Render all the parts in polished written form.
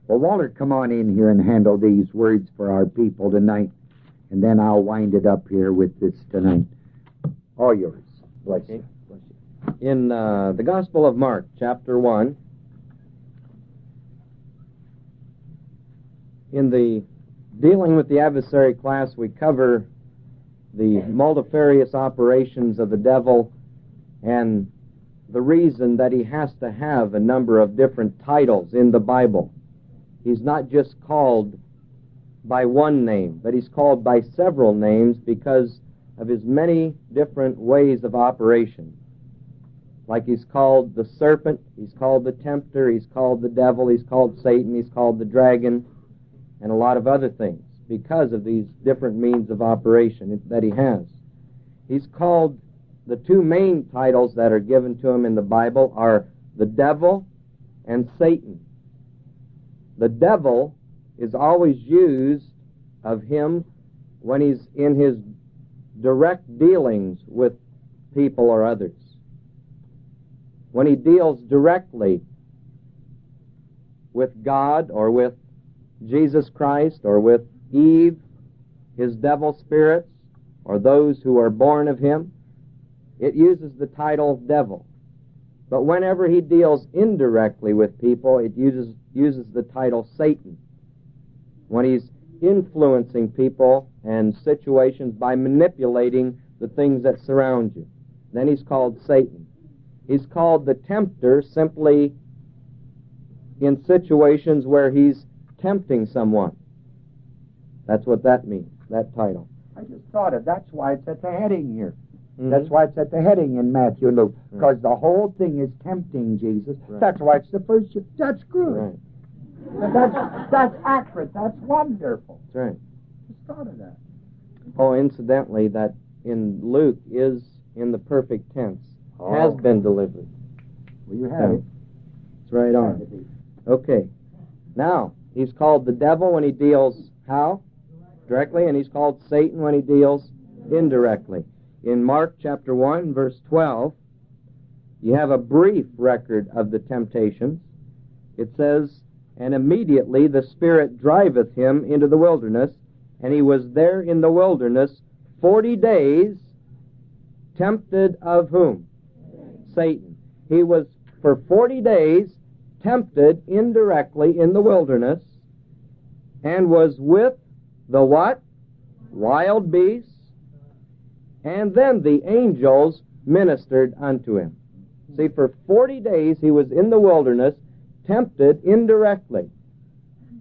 Well, Walter, come on in here and handle these words for our people tonight, and then I'll wind it up here with this tonight. All yours. Bless you. Bless you. In the Gospel of Mark, chapter 1, in the dealing with the adversary class, we cover the multifarious operations of the devil and the reason that he has to have a number of different titles in the Bible. He's not just called by one name, but he's called by several names because of his many different ways of operation. Like he's called the serpent, he's called the tempter, he's called the devil, he's called Satan, he's called the dragon, and a lot of other things because of these different means of operation that he has. He's called, the two main titles that are given to him in the Bible are the devil and Satan. The devil is always used of him when he's in his direct dealings with people or others. When he deals directly with God or with Jesus Christ or with Eve, his devil spirits, or those who are born of him, it uses the title devil. But whenever he deals indirectly with people, it uses the title Satan. When he's influencing people and situations by manipulating the things that surround you, then he's called Satan. He's called the tempter simply in situations where he's tempting someone. That's what that means, that title. I just thought of that's why it's at the heading here. Mm-hmm. That's why it's at the heading in Matthew and Luke, because the whole thing is tempting Jesus. Right. That's why it's the first. That's good. Right. That's accurate. That's wonderful. That's right. Just thought of that. Oh, incidentally, that in Luke is in the perfect tense. Has been delivered. Well, you have it. It's right on. Okay. Now, he's called the devil when he deals how? Directly, and he's called Satan when he deals indirectly. In Mark chapter 1, verse 12, you have a brief record of the temptations. It says, "And immediately the Spirit driveth him into the wilderness, and he was there in the wilderness 40 days, tempted of whom? Satan." He was for 40 days tempted indirectly in the wilderness, and was with the what? Wild beasts. And then the angels ministered unto him. See, for 40 days he was in the wilderness, tempted indirectly.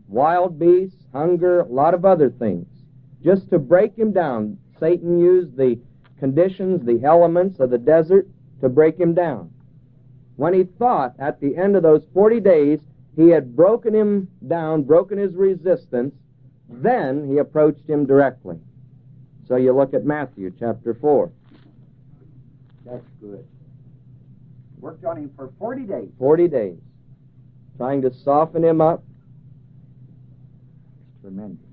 Wild beasts, hunger, a lot of other things. Just to break him down, Satan used the conditions, the elements of the desert to break him down. When he thought at the end of those 40 days he had broken him down, broken his resistance, then he approached him directly. So you look at Matthew chapter 4. That's good. Worked on him for 40 days. 40 days. Trying to soften him up. Tremendous.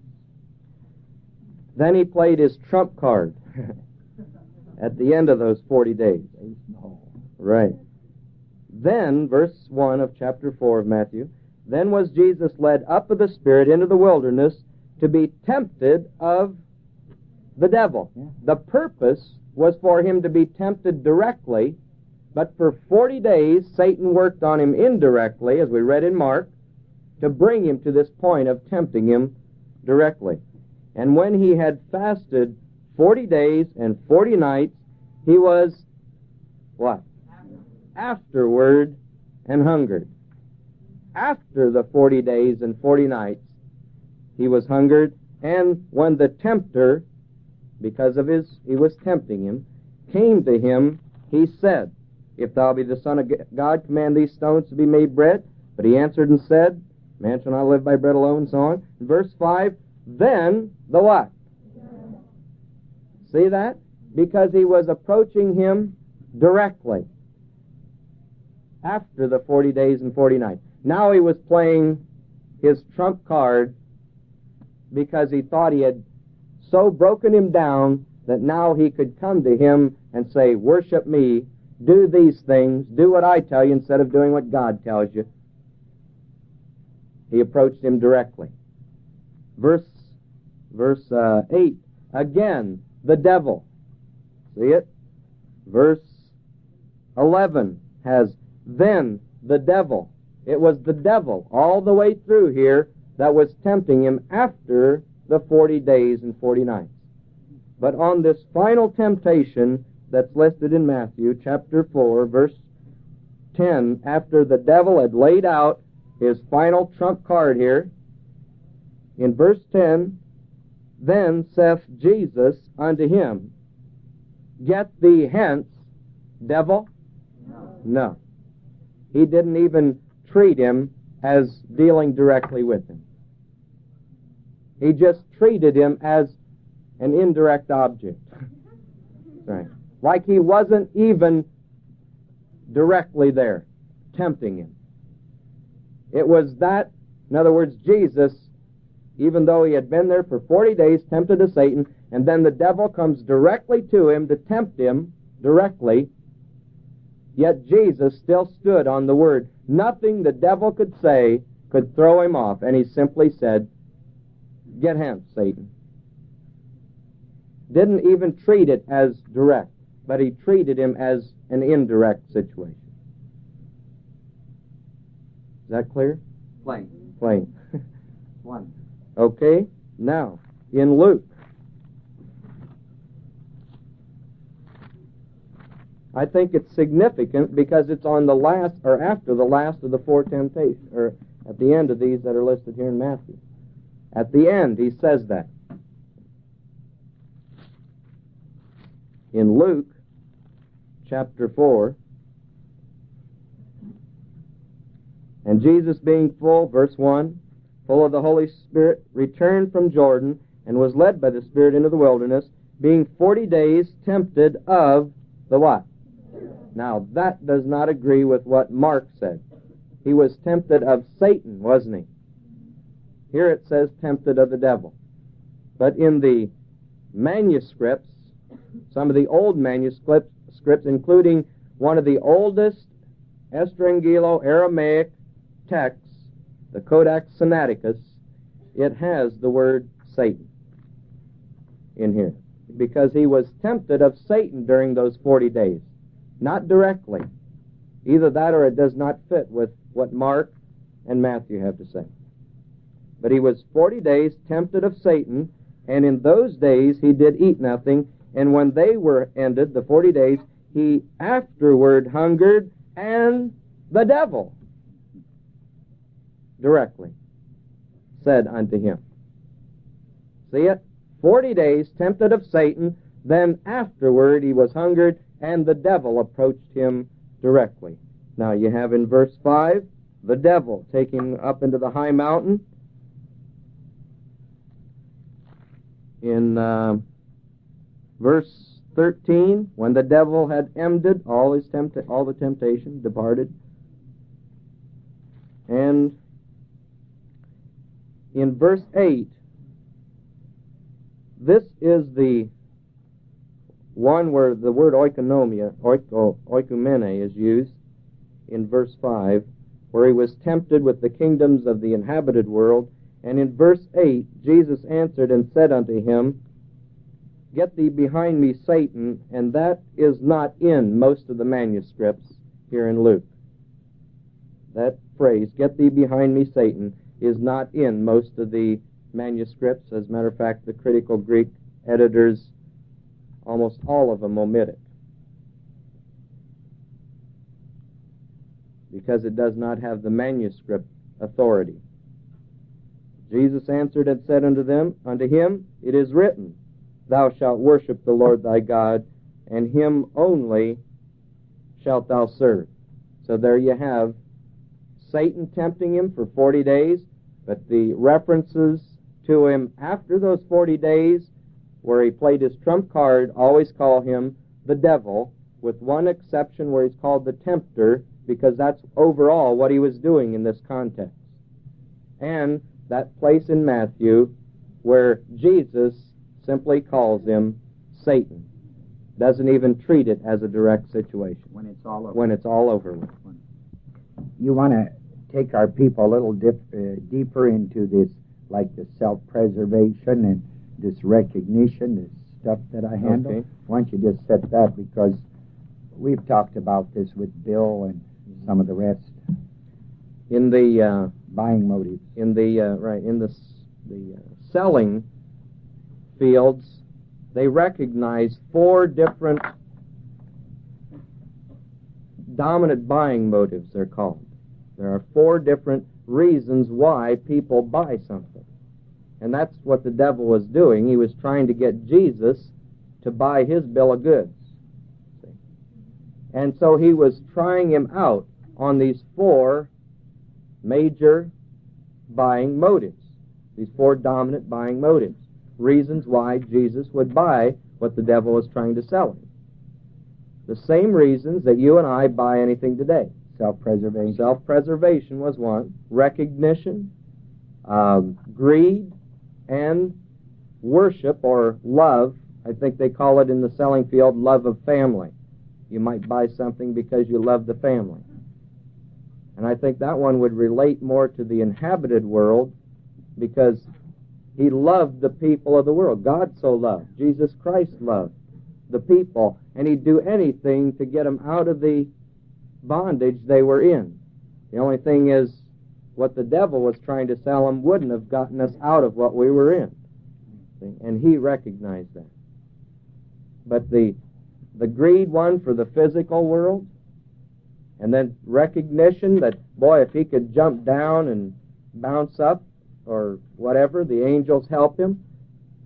Then he played his trump card at the end of those 40 days. Right. Then, verse 1 of chapter 4 of Matthew, "Then was Jesus led up of the Spirit into the wilderness to be tempted of the devil." Yeah. The purpose was for him to be tempted directly, but for 40 days Satan worked on him indirectly, as we read in Mark, to bring him to this point of tempting him directly. And when he had fasted 40 days and 40 nights, he was, what? Afterward and hungered. After the 40 days and 40 nights, he was hungered, and when the tempter, because of he was tempting him, came to him, he said, "If thou be the Son of God, command these stones to be made bread." But he answered and said, "Man shall not live by bread alone," and so on. In verse 5, then the what? See that? Because he was approaching him directly after the 40 days and 40 nights. Now he was playing his trump card because he thought he had so broken him down that now he could come to him and say, "Worship me, do these things, do what I tell you instead of doing what God tells you." He approached him directly. Verse 8, again, the devil. See it? Verse 11 has, then the devil. It was the devil all the way through here that was tempting him after the 40 days and 40 nights. But on this final temptation that's listed in Matthew chapter 4, verse 10, after the devil had laid out his final trump card here, in verse 10, then saith Jesus unto him, get thee hence, devil. No. He didn't even treat him as dealing directly with him. He just treated him as an indirect object. Right. Like he wasn't even directly there, tempting him. It was that, in other words, Jesus, even though he had been there for 40 days, tempted of Satan, and then the devil comes directly to him to tempt him directly, yet Jesus still stood on the word. Nothing the devil could say could throw him off, and he simply said, get hence, Satan. Didn't even treat it as direct, but he treated him as an indirect situation. Is that clear? Plain. Plain. One. Okay, now, in Luke, I think it's significant because it's on the last, or after the last of the four temptations, or at the end of these that are listed here in Matthew. At the end, he says that. In Luke, chapter 4, and Jesus being full, verse 1, full of the Holy Spirit, returned from Jordan, and was led by the Spirit into the wilderness, being 40 days tempted of the what? Now, that does not agree with what Mark said. He was tempted of Satan, wasn't he? Here it says tempted of the devil. But in the manuscripts, some of the old manuscripts, including one of the oldest Estrangelo-Aramaic texts, the Codex Sinaiticus, it has the word Satan in here, because he was tempted of Satan during those 40 days. Not directly. Either that or it does not fit with what Mark and Matthew have to say. But he was 40 days tempted of Satan, and in those days he did eat nothing, and when they were ended, the 40 days, he afterward hungered, and the devil directly said unto him. See it? 40 days tempted of Satan, then afterward he was hungered, and the devil approached him directly. Now you have in verse 5, the devil taking up into the high mountain. In verse 13, when the devil had ended all the temptation, departed. And in verse 8, this is the one where the word oikonomia, oikumene, is used in verse 5, where he was tempted with the kingdoms of the inhabited world. And in verse 8, Jesus answered and said unto him, get thee behind me, Satan, and that is not in most of the manuscripts here in Luke. That phrase, get thee behind me, Satan, is not in most of the manuscripts. As a matter of fact, the critical Greek editors, almost all of them omit it, because it does not have the manuscript authority. Jesus answered and said unto him, it is written, thou shalt worship the Lord thy God, and him only shalt thou serve. So there you have Satan tempting him for 40 days, but the references to him after those 40 days, where he played his trump card, always call him the devil, with one exception where he's called the tempter, because that's overall what he was doing in this context. And that place in Matthew where Jesus simply calls him Satan. Doesn't even treat it as a direct situation. When it's all over. When it's all over with. You want to take our people a little deeper into this, like the self-preservation and this recognition, this stuff that I handle. Okay. Why don't you just set that, because we've talked about this with Bill and some of the rest. In the buying motives. In the selling fields, they recognize 4 different dominant buying motives, they're called. There are 4 different reasons why people buy something. And that's what the devil was doing. He was trying to get Jesus to buy his bill of goods. See? And so he was trying him out on these 4 major buying motives, these 4 dominant buying motives, reasons why Jesus would buy what the devil was trying to sell him. The same reasons that you and I buy anything today. Self-preservation. Self-preservation was one. Recognition, greed, and worship or love. I think they call it in the selling field love of family. You might buy something because you love the family. And I think that one would relate more to the inhabited world, because he loved the people of the world. God so loved. Jesus Christ loved the people, and he'd do anything to get them out of the bondage they were in. The only thing is, what the devil was trying to sell them wouldn't have gotten us out of what we were in. See? And he recognized that. But the greed one for the physical world, and then recognition that, boy, if he could jump down and bounce up or whatever, the angels help him,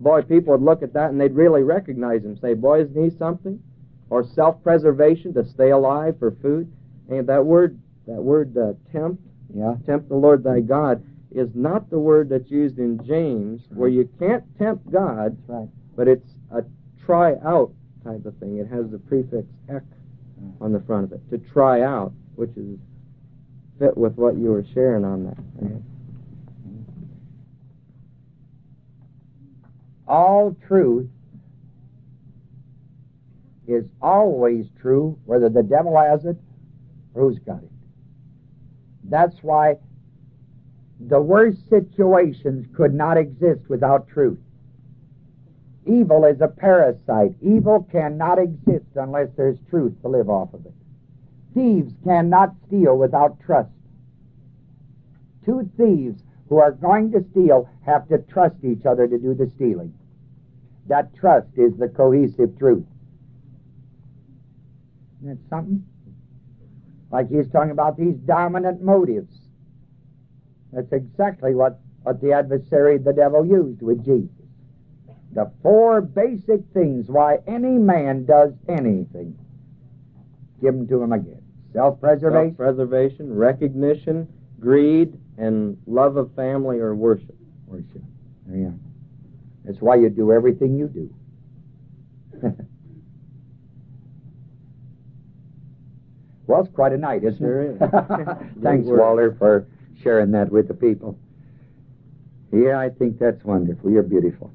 boy, people would look at that and they'd really recognize him, say, boy, isn't he something? Or self-preservation, to stay alive for food. And that word tempt, tempt the Lord thy God, is not the word that's used in James, where you can't tempt God, but it's a try out type of thing. It has the prefix ek on the front of it, to try out, which is fit with what you were sharing on that. All truth is always true, whether the devil has it or who's got it. That's why the worst situations could not exist without truth. Evil is a parasite. Evil cannot exist unless there's truth to live off of it. Thieves cannot steal without trust. 2 thieves who are going to steal have to trust each other to do the stealing. That trust is the cohesive truth. Isn't that something? Like he's talking about these dominant motives. That's exactly what the adversary, the devil, used with Jesus. The 4 basic things why any man does anything. Give them to him again. Self-preservation. Self-preservation, recognition, greed, and love of family or worship. Worship. Yeah. That's why you do everything you do. Well, it's quite a night, isn't it? Thanks, Walter, for sharing that with the people. Yeah, I think that's wonderful. You're beautiful.